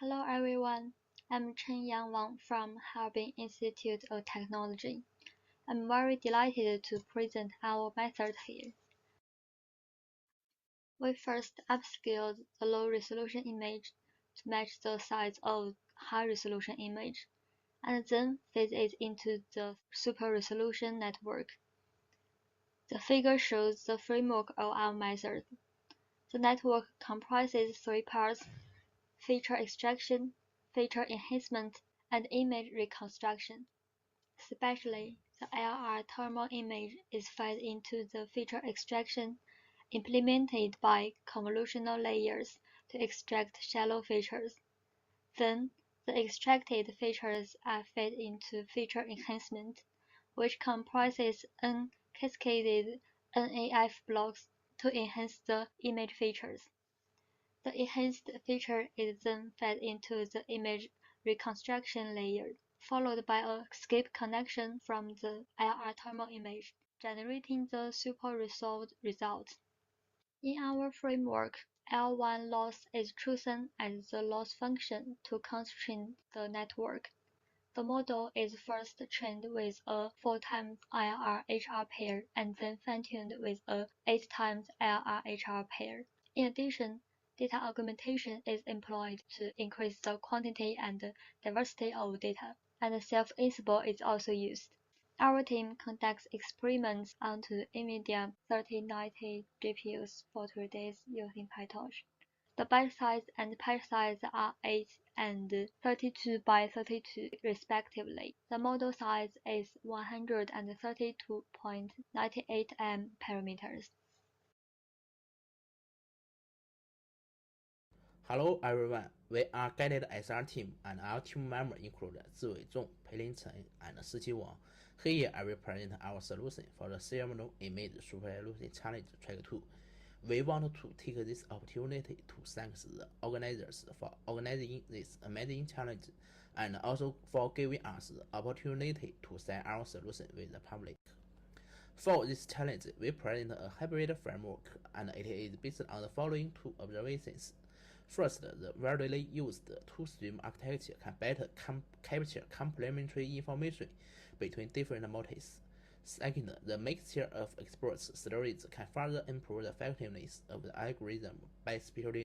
Hello everyone, I'm Chen Yang Wang from Harbin Institute of Technology. I'm very delighted to present our method here. We first upscaled the low-resolution image to match the size of high-resolution image, and then feed it into the super-resolution network. The figure shows the framework of our method. The network comprises three parts: feature extraction, feature enhancement, and image reconstruction. Especially, the LR thermal image is fed into the feature extraction implemented by convolutional layers to extract shallow features. Then, the extracted features are fed into feature enhancement, which comprises n-cascaded NAF blocks to enhance the image features. The enhanced feature is then fed into the image reconstruction layer, followed by a skip connection from the LR thermal image, generating the super-resolved result. In our framework, L1 loss is chosen as the loss function to constrain the network. The model is first trained with a 4 times IRR-HR pair and then fine-tuned with a 8 times IRR-HR pair. In addition, data augmentation is employed to increase the quantity and diversity of data, and self-ensemble is also used. Our team conducts experiments onto NVIDIA 3090 GPUs for 3 days using PyTorch. The byte size and page size are 8 and 32 by 32 respectively. The model size is 132.98 M parameters. Hello everyone, we are Guided SR team and our team members include Ziwei Zhong, Peilin Chen, and Siqi Wang. Here I will present our solution for the Silverno Image Super Resolution Challenge Track 2. We want to take this opportunity to thank the organizers for organizing this amazing challenge and also for giving us the opportunity to share our solution with the public. For this challenge, we present a hybrid framework and it is based on the following two observations. First, the widely used two-stream architecture can better capture complementary information between different motifs. Second, the mixture of expert stories can further improve the effectiveness of the algorithm by specializing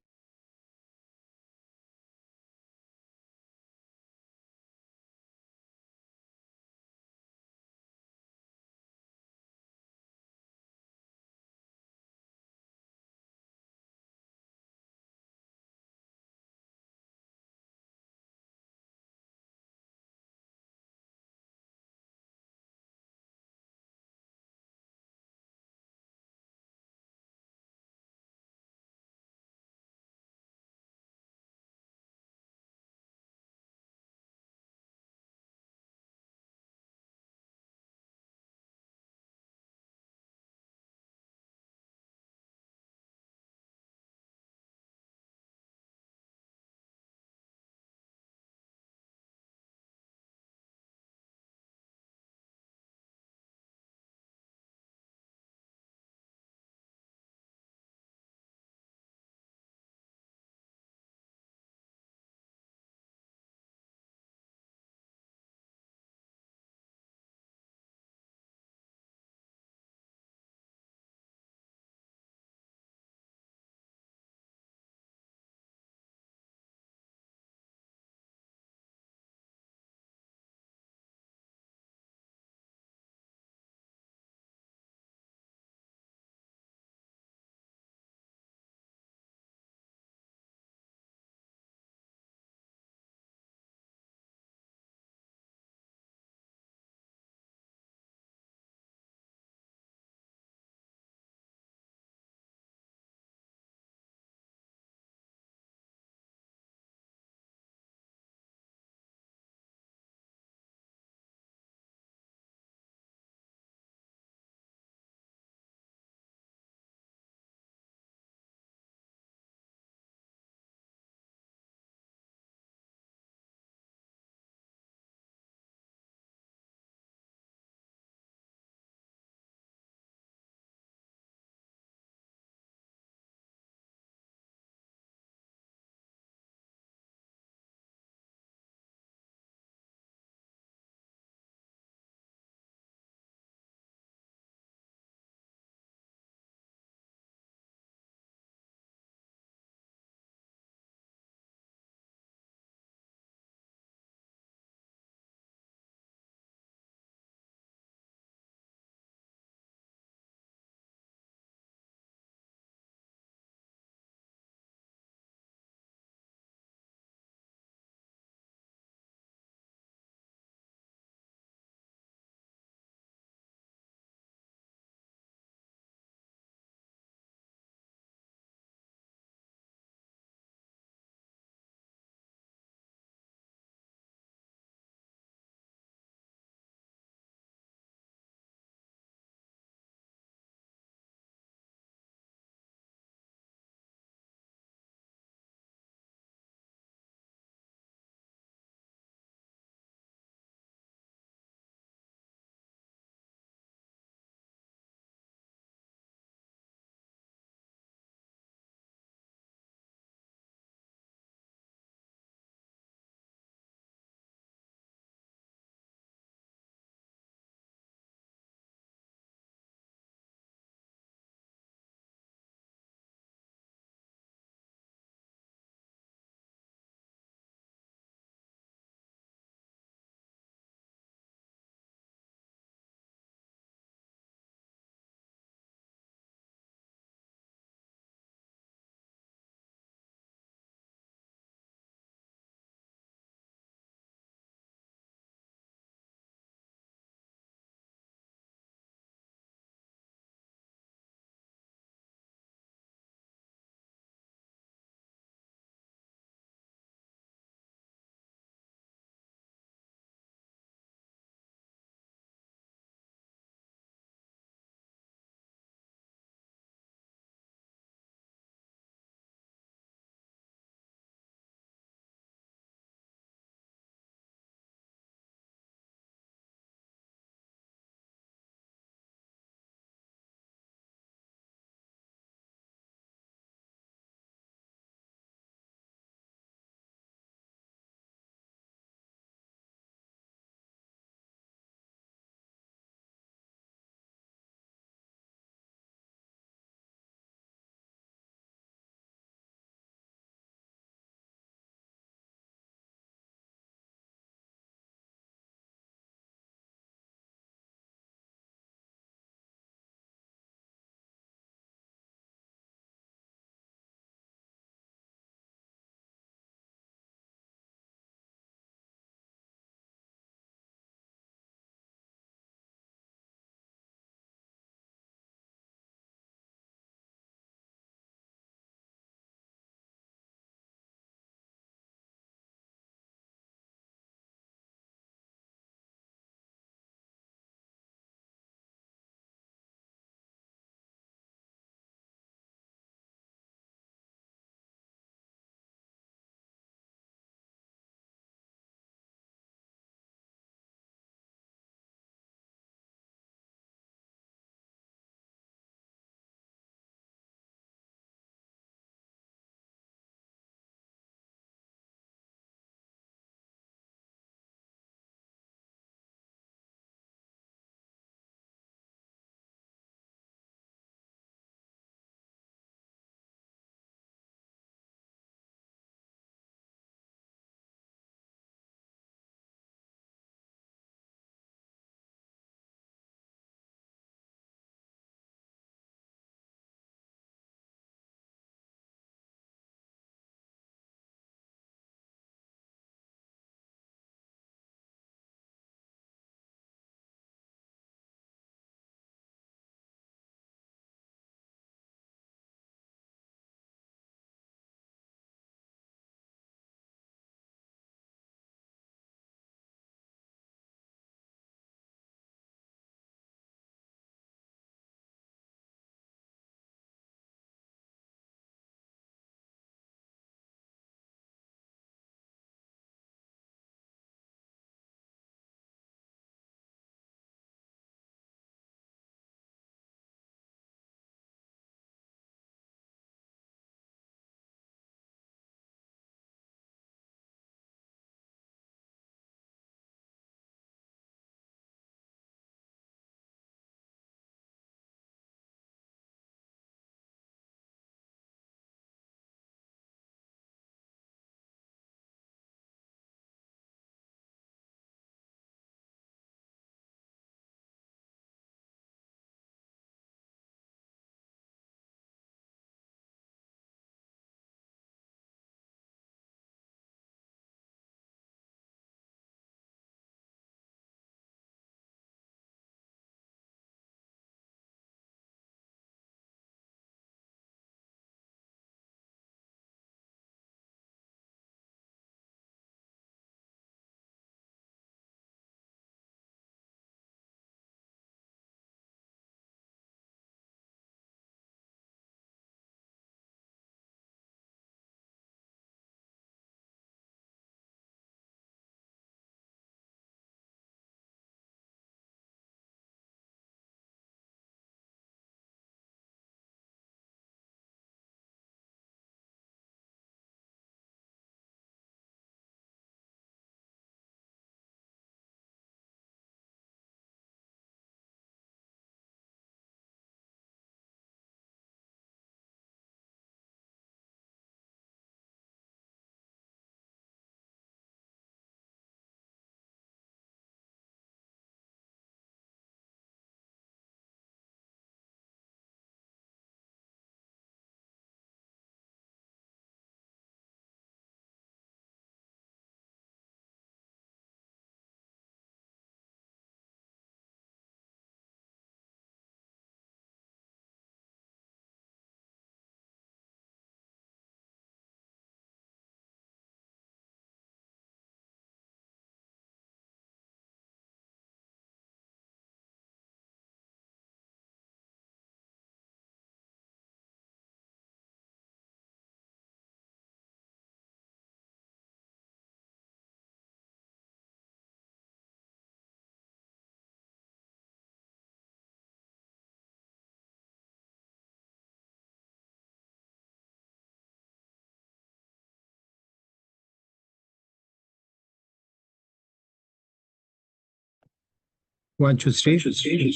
One, two, three.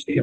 Yeah.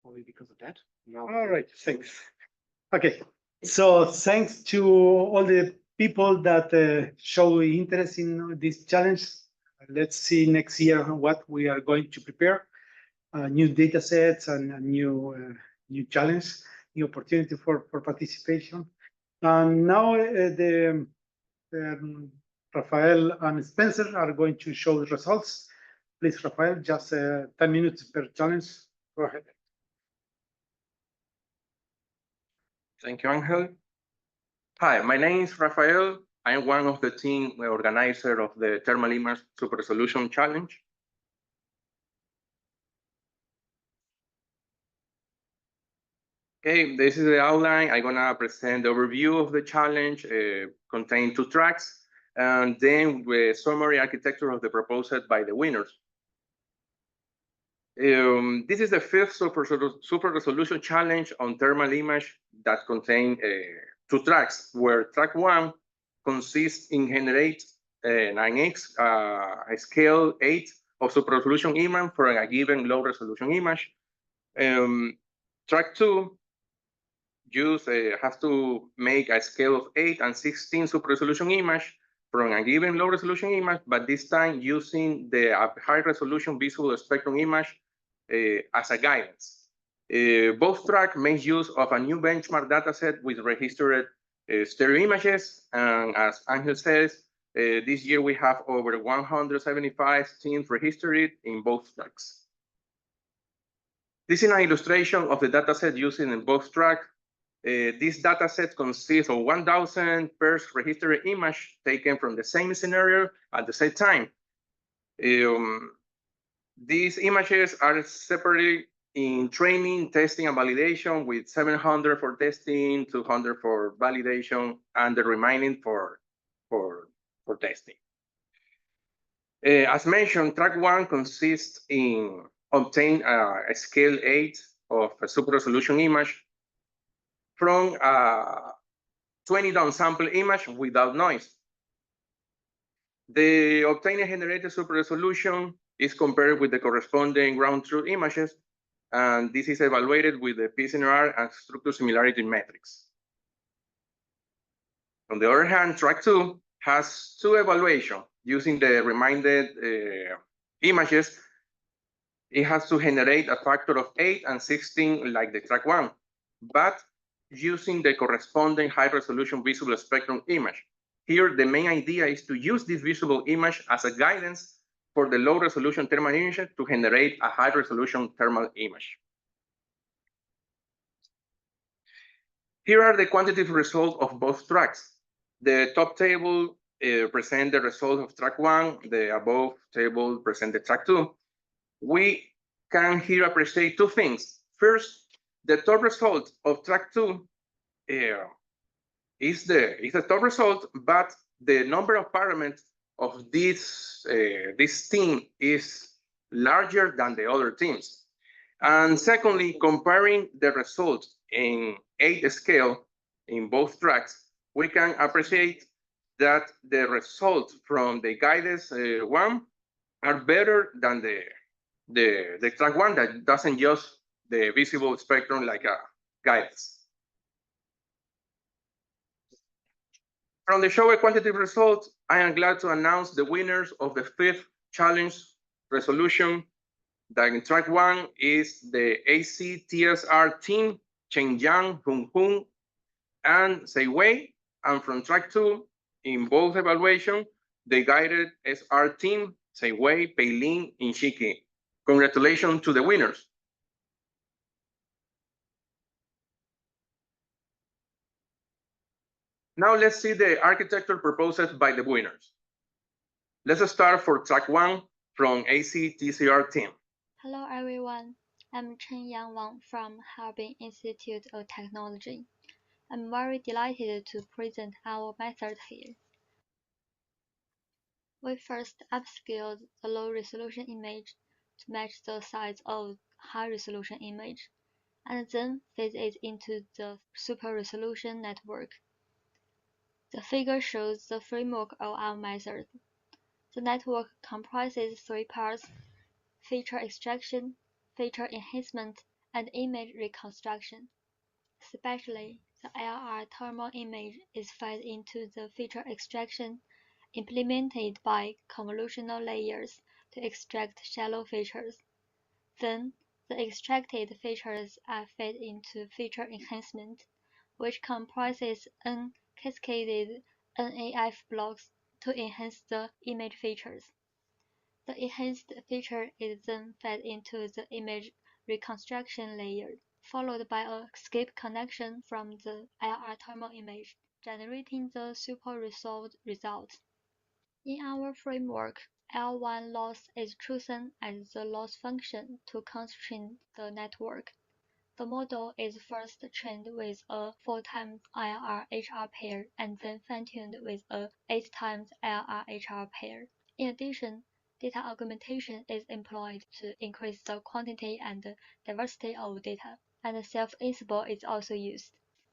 only because of that. Now, All right, thanks. Okay, so thanks to all the people that show interest in this challenge. Let's see next year what we are going to prepare, new data sets and a new challenge, new opportunity for participation. And now the Rafael and Spencer are going to show the results. Please, Rafael, just 10 minutes per challenge. Go ahead. Thank you, Angel. Hi, my name is Rafael. I am one of the team organizer of the Thermal Image Super Resolution Challenge. Okay, this is the outline. I'm gonna present the overview of the challenge, contain 2 tracks, and then the summary architecture of the proposed by the winners. This is the 5th super resolution challenge on thermal image that contain 2 tracks, where track 1 consists in generate 9x, a scale 8 of super resolution image for a given low resolution image. Track 2 has to make a scale of 8 and 16 super resolution image from a given low resolution image, but this time using the high resolution visible spectrum image as a guidance. Both tracks make use of a new benchmark dataset with registered stereo images, and as Angel says, this year we have over 175 teams registered in both tracks. This is an illustration of the dataset used in both tracks. This dataset consists of 1,000 pairs registered image taken from the same scenario at the same time. These images are separated in training, testing, and validation, with 700 for testing, 200 for validation, and the remaining for testing. As mentioned, track 1 consists in obtain a scale 8 of a super resolution image from a 20 downsample image without noise. The obtained generated super resolution is compared with the corresponding ground truth images, and this is evaluated with the PSNR and structure similarity metrics. On the other hand, track 2 has 2 evaluations using the reminded images. It has to generate a factor of 8 and 16 like the track 1, but using the corresponding high resolution visible spectrum image. Here, the main idea is to use this visible image as a guidance for the low resolution thermal image to generate a high resolution thermal image. Here are the quantitative results of both tracks. The top table presents the results of track 1, the above table presents the track 2. We can here appreciate 2 things. First, the top result of track 2 is the top result, but the number of parameters of this team is larger than the other teams. And secondly, comparing the results in 8 scale in both tracks, we can appreciate that the results from the guidance 1 are better than the track 1 that doesn't use the visible spectrum like a guidance. From the show quantitative results, I am glad to announce the winners of the 5th challenge resolution. That in track 1 is the ACTSR team, Chen Yang, Hung Hung, and Seiwei. And from track 2, in both evaluations, the guided SR team, Seiwei, Peilin, and Shiki. Congratulations to the winners. Now let's see the architecture proposed by the winners. Let's start for track 1 from ACTCR team. Hello everyone, I'm Chen Yang Wang from Harbin Institute of Technology. I'm very delighted to present our method here. We first upscaled the low-resolution image to match the size of high-resolution image, and then fed it into the super-resolution network. The figure shows the framework of our method. The network comprises 3 parts: feature extraction, feature enhancement, and image reconstruction. Especially, the LR thermal image is fed into the feature extraction implemented by convolutional layers to extract shallow features. Then, the extracted features are fed into feature enhancement, which comprises uncascaded NAF blocks to enhance the image features. The enhanced feature is then fed into the image reconstruction layer, followed by a skip connection from the LR thermal image, generating the super-resolved result. In our framework, L1 loss is chosen as the loss function to constrain the network. The model is first trained with a 4 times IRR-HR pair and then fine-tuned with a 8 times IRR-HR pair. In addition, data augmentation is employed to increase the quantity and diversity of data, and self-ensemble is also used.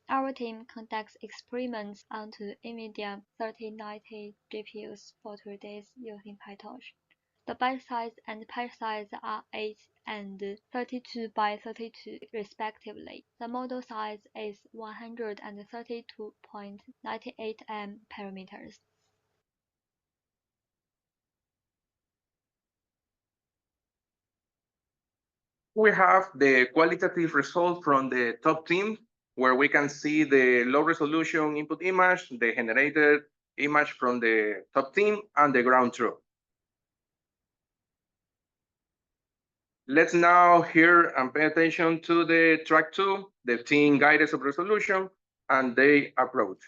Our team conducts experiments onto NVIDIA 3090 GPUs for 3 days using PyTorch. The byte size and patch size are 8 and 32 by 32 respectively. The model size is 132.98 M parameters. We have the qualitative result from the top team, where we can see the low resolution input image, the generated image from the top team, and the ground truth. Let's now hear and pay attention to the track 2, the team guided super resolution, and their approach.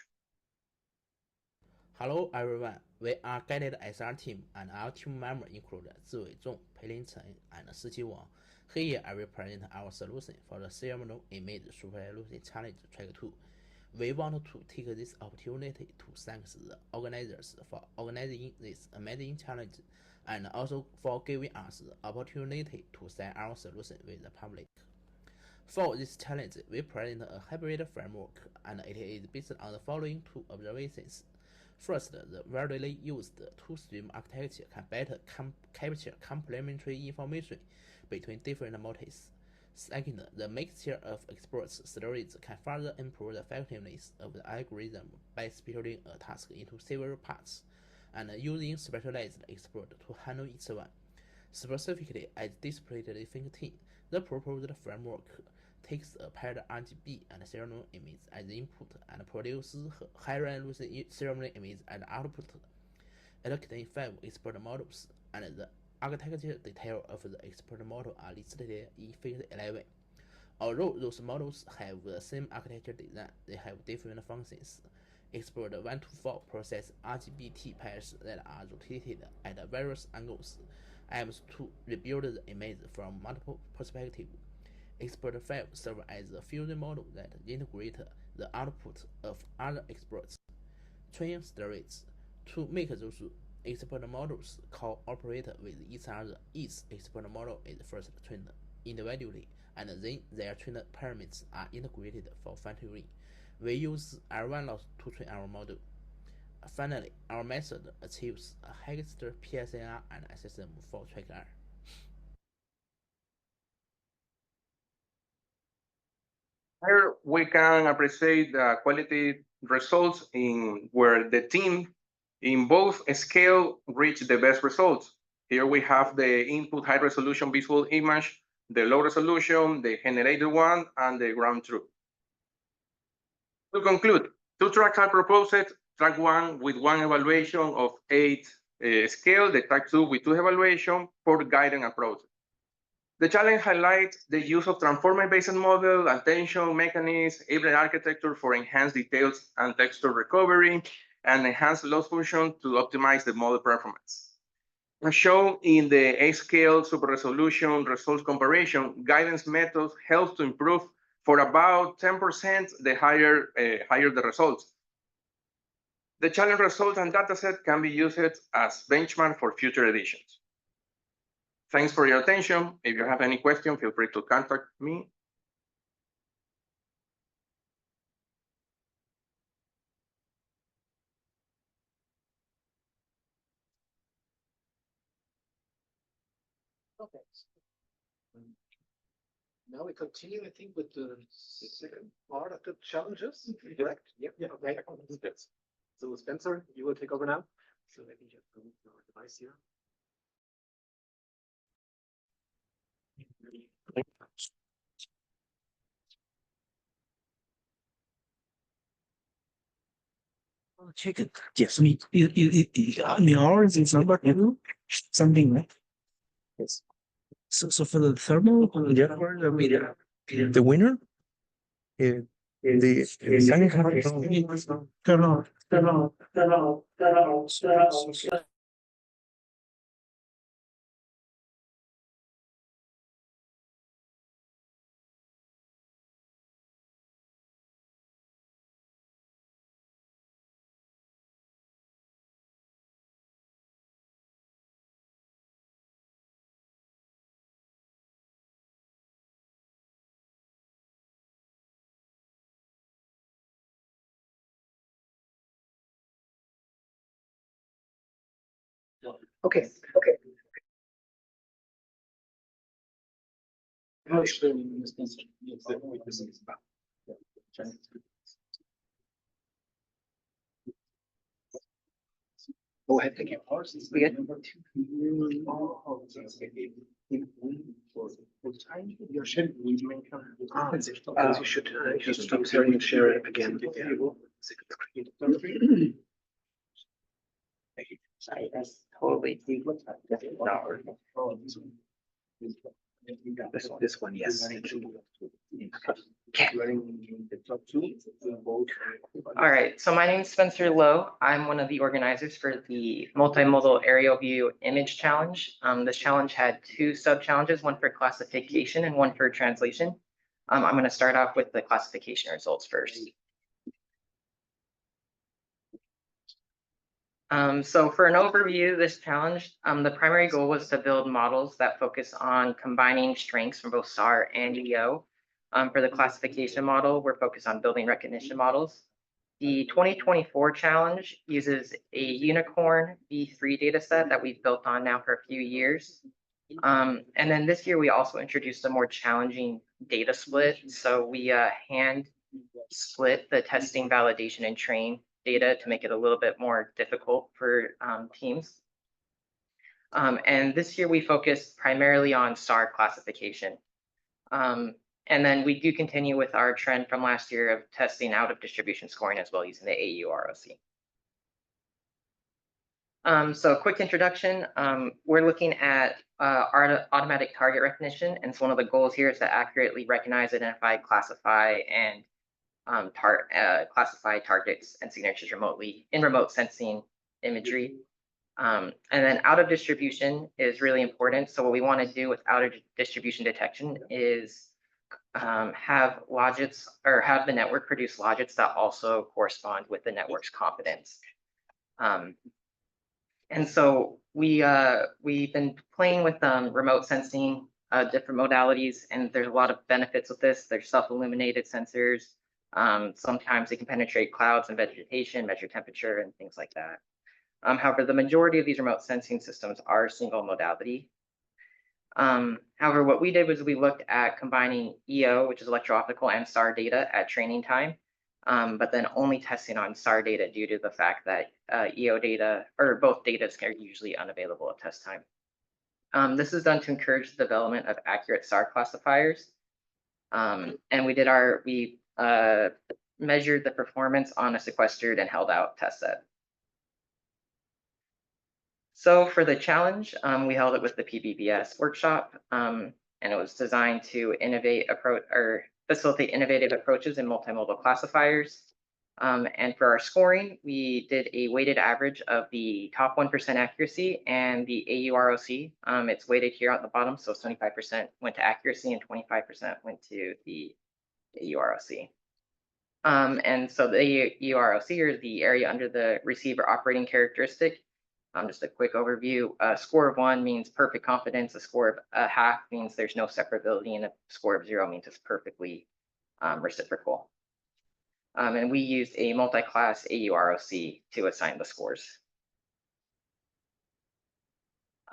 Hello everyone, we are Guided SR team and our team members include Ziwei Zhong, Peilin Chen, and Siqi Wang. Here I will present our solution for the Silvermode Image Super Resolution Challenge Track 2. We want to take this opportunity to thank the organizers for organizing this amazing challenge and also for giving us the opportunity to share our solution with the public. For this challenge, we present a hybrid framework, and it is based on the following two observations. First, the widely used two-stream architecture can better capture complementary information between different motifs. Second, the mixture of experts stories can further improve the effectiveness of the algorithm by splitting a task into several parts and using specialized experts to handle each one. Specifically, as displayed in Figure 10, the proposed framework takes a paired RGB and serial image as input and produces high-resolution serial image as output. It contains 5 expert models, and the architecture details of the expert model are listed in Figure 11. Although those models have the same architecture design, they have different functions. Expert 1 to 4 process RGB pairs that are rotated at various angles, aims to rebuild the image from multiple perspectives. Expert 5 serves as a fusion model that integrates the output of other experts' training stories. To make those expert models cooperate with each other, each expert model is first trained individually, and then their trained parameters are integrated for fine-tuning. We use L1 loss to train our model. Finally, our method achieves a highest PSNR and SSM for track R. Here we can appreciate the quality results in where the team in both scale reached the best results. Here we have the input high resolution visual image, the low resolution, the generated one, and the ground truth. To conclude, 2 tracks are proposed, track 1 with 1 evaluation of 8 scale, the track 2 with 2 evaluation for guiding approach. The challenge highlights the use of transformer-based model, attention mechanism, hybrid architecture for enhanced details and texture recovery, and enhanced loss function to optimize the model performance. As shown in the A-scale super resolution results comparison, guidance methods help to improve for about 10% the higher the results. The challenge results and dataset can be used as benchmark for future editions. Thanks for your attention. If you have any question, feel free to contact me. Okay. Now we continue, I think, with the second part of the challenges, correct? Yeah, okay. So Spencer, you will take over now. So let me just move your device here. Check it. Yes, ours is number 2, something, right? Yes. So for the thermal, the winner, the Okay. Go ahead, thank you. We get you should stop sharing and share it again. Sorry, that's totally. This one, yes. All right, so my name is Spencer Lowe. I'm one of the organizers for the Multimodal Aerial View Image Challenge. This challenge had 2 sub-challenges, one for classification and one for translation. I'm going to start off with the classification results first. So for an overview of this challenge, the primary goal was to build models that focus on combining strengths from both SAR and EO. For the classification model, we're focused on building recognition models. The 2024 challenge uses a Unicorn V3 dataset that we've built on now for a few years. And then this year, we also introduced a more challenging data split. So we hand split the testing, validation, and train data to make it a little bit more difficult for teams. And this year we focused primarily on SAR classification. And then we do continue with our trend from last year of testing out of distribution scoring as well using the AUROC. So a quick introduction, we're looking at automatic target recognition. And so one of the goals here is to accurately recognize, identify, classify, and classify targets and signatures remotely in remote sensing imagery. And then out of distribution is really important. So what we want to do with out of distribution detection is have logits or have the network produce logits that also correspond with the network's confidence. And so we've been playing with remote sensing, different modalities, and there's a lot of benefits with this. There's self-illuminated sensors. Sometimes they can penetrate clouds and vegetation, measure temperature, and things like that. However, the majority of these remote sensing systems are single modality. However, what we did was we looked at combining EO, which is electro-optical, and SAR data at training time, but then only testing on SAR data due to the fact that EO data, or both data, are usually unavailable at test time. This is done to encourage the development of accurate SAR classifiers. And we measured the performance on a sequestered and held out test set. So for the challenge, we held it with the PBBS workshop, and it was designed to facilitate innovative approaches in multimodal classifiers. And for our scoring, we did a weighted average of the top 1% accuracy and the AUROC. It's weighted here at the bottom, so 25% went to accuracy and 25% went to the AUROC. And so the AUROC, or the area under the receiver operating characteristic. Just a quick overview, a score of 1 means perfect confidence, a score of a half means there's no separability, and a score of 0 means it's perfectly reciprocal. And we used a multi-class AUROC to assign the scores.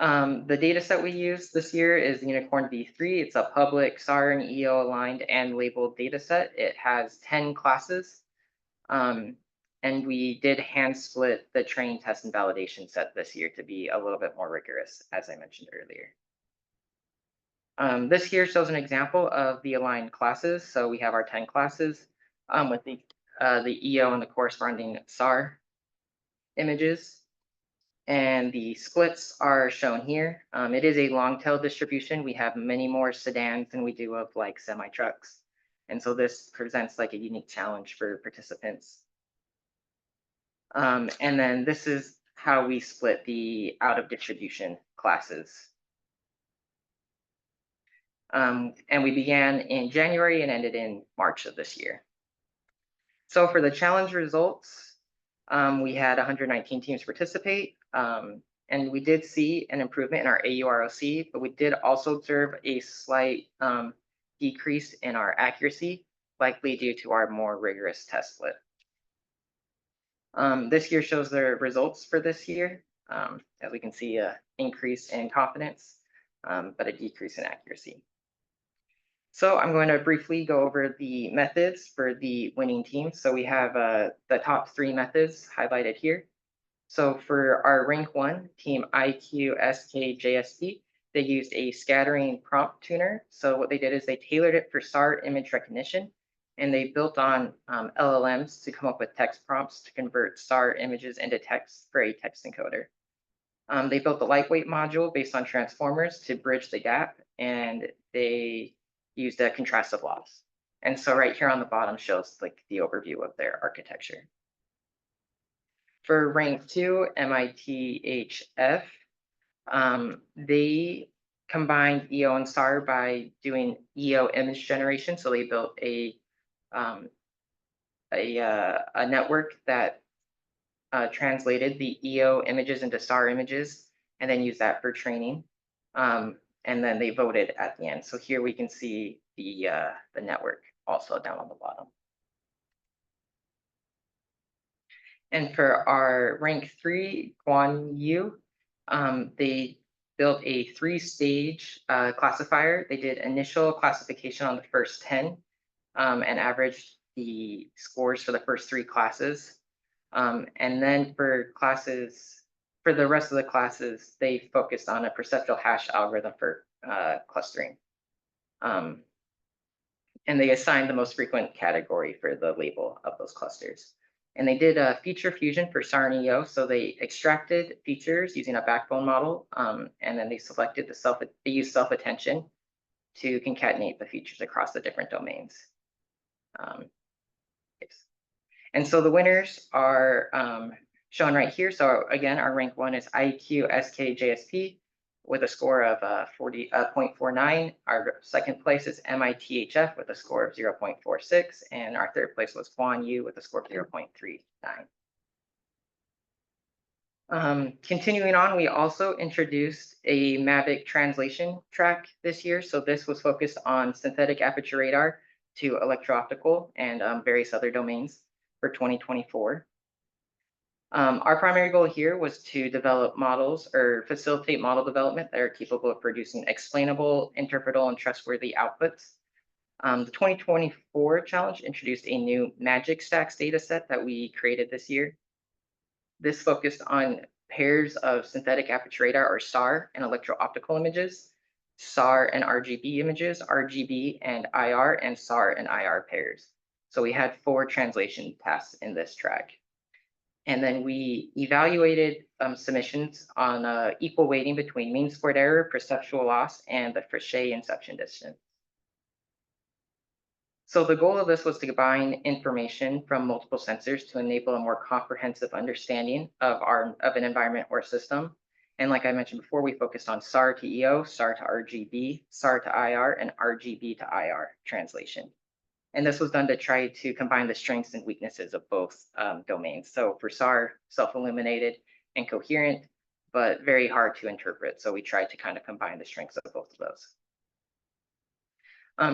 The data set we use this year is Unicorn V3. It's a public SAR and EO aligned and labeled data set. It has 10 classes. And we did hand split the training, test, and validation set this year to be a little bit more rigorous, as I mentioned earlier. This here shows an example of the aligned classes. So we have our 10 classes with the EO and the corresponding SAR images. And the splits are shown here. It is a long tail distribution. We have many more sedans than we do of like semi trucks. And so this presents like a unique challenge for participants. And then this is how we split the out of distribution classes. And we began in January and ended in March of this year. So for the challenge results, we had 119 teams participate. And we did see an improvement in our AUROC, but we did also observe a slight decrease in our accuracy, likely due to our more rigorous test split. This here shows the results for this year. As we can see, an increase in confidence, but a decrease in accuracy. So I'm going to briefly go over the methods for the winning team. So we have the top 3 methods highlighted here. So for our rank 1, team IQ-SK-JSP, they used a scattering prompt tuner. So what they did is they tailored it for SAR image recognition, and they built on LLMs to come up with text prompts to convert SAR images into text for a text encoder. They built a lightweight module based on transformers to bridge the gap, and they used a contrastive loss. And so right here on the bottom shows like the overview of their architecture. For rank 2, MITHF, they combined EO and SAR by doing EO image generation. So they built a network that translated the EO images into SAR images and then used that for training. And then they voted at the end. So here we can see the network also down on the bottom. And for our rank 3, Guan Yu, they built a 3-stage classifier. They did initial classification on the first 10 and averaged the scores for the first 3 classes. And then for the rest of the classes, they focused on a perceptual hash algorithm for clustering. And they assigned the most frequent category for the label of those clusters. And they did a feature fusion for SAR and EO. So they extracted features using a backbone model, and then they selected they used self-attention to concatenate the features across the different domains. Yes. And so the winners are shown right here. So again, our rank 1 is IQ-SK-JSP with a score of 0.49. Our second place is MITHF with a score of 0.46. And our third place was Guan Yu with a score of 0.39. Continuing on, we also introduced a Mavic translation track this year. So this was focused on synthetic aperture radar to electro-optical and various other domains for 2024. Our primary goal here was to develop models or facilitate model development that are capable of producing explainable, interpretable, and trustworthy outputs. The 2024 challenge introduced a new MagicStax data set that we created this year. This focused on pairs of synthetic aperture radar or SAR and electro-optical images, SAR and RGB images, RGB and IR, and SAR and IR pairs. So we had 4 translation tasks in this track. And then we evaluated submissions on equal weighting between mean squared error, perceptual loss, and the Frechet inception distance. So the goal of this was to combine information from multiple sensors to enable a more comprehensive understanding of an environment or system. And like I mentioned before, we focused on SAR to EO, SAR to RGB, SAR to IR, and RGB to IR translation. And this was done to try to combine the strengths and weaknesses of both domains. So for SAR, self-illuminated and coherent, but very hard to interpret. So we tried to kind of combine the strengths of both of those.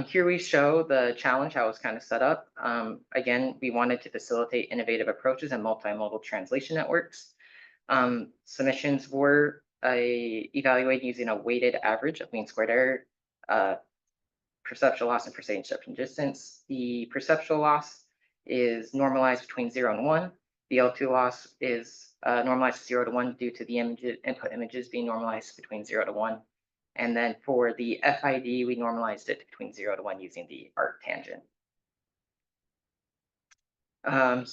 Here we show the challenge, how it was kind of set up. Again, we wanted to facilitate innovative approaches and multimodal translation networks. Submissions were evaluated using a weighted average of mean squared error, perceptual loss and perceived interception distance. The perceptual loss is normalized between 0 and 1. The L2 loss is normalized 0 to 1 due to the input images being normalized between 0 to 1. And then for the FID, we normalized it between 0 to 1 using the arctangent.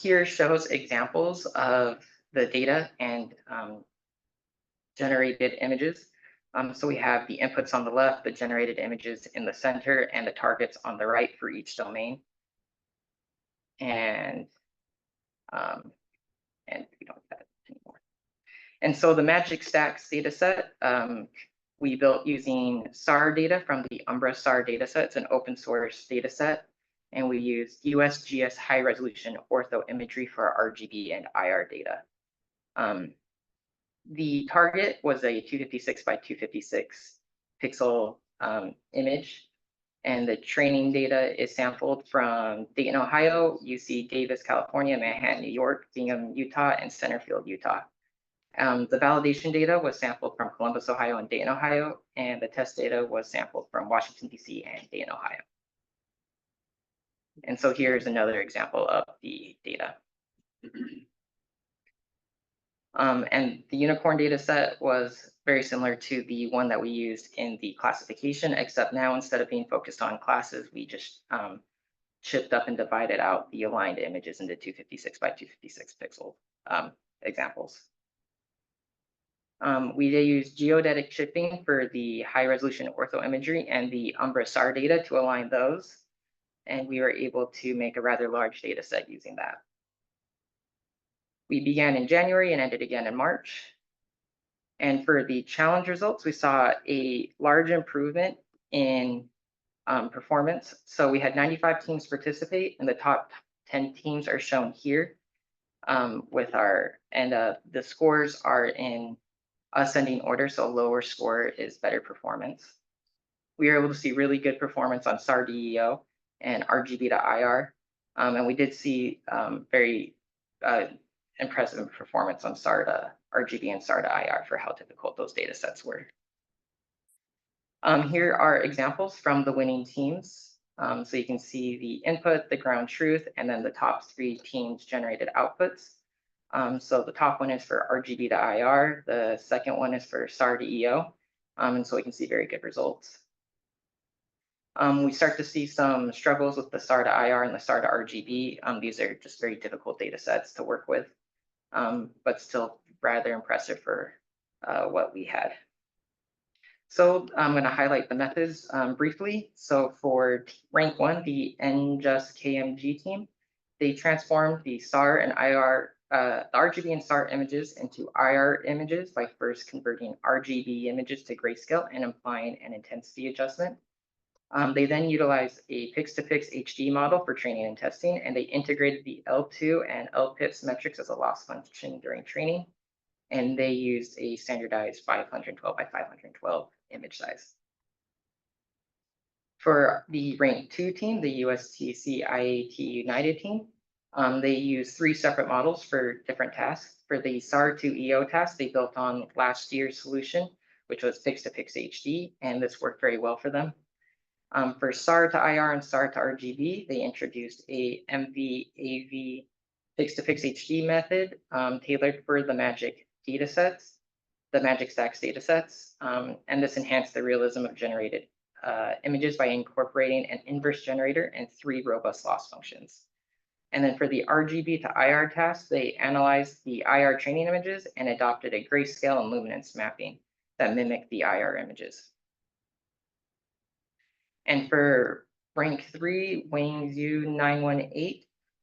Here shows examples of the data and generated images. So we have the inputs on the left, the generated images in the center, and the targets on the right for each domain. And we don't have that anymore. And so the MAGIC-STAX data set, we built using SAR data from the Umbra SAR data set. It's an open source data set. And we used USGS high resolution ortho imagery for our RGB and IR data. The target was a 256 by 256 pixel image. And the training data is sampled from Dayton, Ohio, UC Davis, California, Manhattan, New York, Bingham, Utah, and Centerfield, Utah. The validation data was sampled from Columbus, Ohio, and Dayton, Ohio, and the test data was sampled from Washington, D.C. and Dayton, Ohio. And so here's another example of the data. And the unicorn data set was very similar to the one that we used in the classification, except now instead of being focused on classes, we just chipped up and divided out the aligned images into 256 by 256 pixel examples. We did use geodetic chipping for the high resolution ortho imagery and the Umbra SAR data to align those. And we were able to make a rather large data set using that. We began in January and ended again in March. And for the challenge results, we saw a large improvement in performance. So we had 95 teams participate, and the top 10 teams are shown here with our, and the scores are in ascending order, so lower score is better performance. We were able to see really good performance on SAR DEO and RGB to IR. And we did see very impressive performance on SAR to RGB and SAR to IR for how difficult those data sets were. Here are examples from the winning teams. So you can see the input, the ground truth, and then the top 3 teams generated outputs. So the top one is for RGB to IR, the second one is for SAR to EO, and so we can see very good results. We start to see some struggles with the SAR to IR and the SAR to RGB. These are just very difficult data sets to work with, but still rather impressive for what we had. So I'm going to highlight the methods briefly. So for rank 1, the NJust KMG team, they transformed the SAR and IR, the RGB and SAR images into IR images by first converting RGB images to grayscale and applying an intensity adjustment. They then utilized a Pix2Pix HD model for training and testing, and they integrated the L2 and LPIPS metrics as a loss function during training. And they used a standardized 512 by 512 image size. For the rank 2 team, the USTC IAT United team, they used 3 separate models for different tasks. For the SAR to EO task, they built on last year's solution, which was Pix2Pix HD, and this worked very well for them. For SAR to IR and SAR to RGB, they introduced a MV-AV Pix2Pix HD method tailored for the MAGIC datasets, the MAGIC-STAX datasets, and this enhanced the realism of generated images by incorporating an inverse generator and 3 robust loss functions. And then for the RGB to IR task, they analyzed the IR training images and adopted a grayscale and luminance mapping that mimicked the IR images. And for rank 3, Wangzhou 918,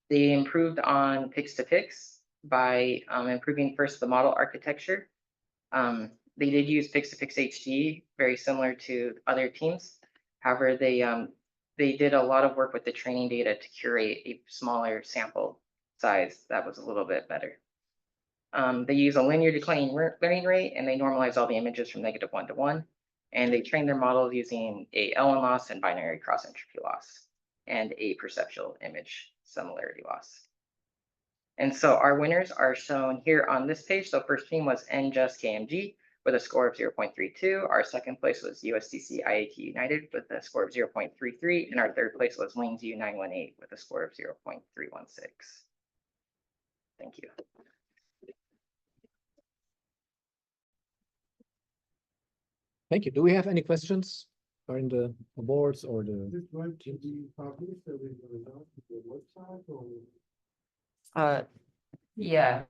they improved on Pix2Pix by improving first the model architecture. They did use Pix2Pix HD, very similar to other teams. However, they did a lot of work with the training data to curate a smaller sample size that was a little bit better. They use a linear declining learning rate, and they normalize all the images from -1 to 1. And they trained their model using a L1 loss and binary cross entropy loss and a perceptual image similarity loss. And so our winners are shown here on this page. So first team was NJust KMG with a score of 0.32. Our second place was USDC IAT United with a score of 0.33, and our third place was Wings U918 with a score of 0.316. Thank you. Thank you. Do we have any questions in the boards or the? This going to be published with the results of the website or? Yeah,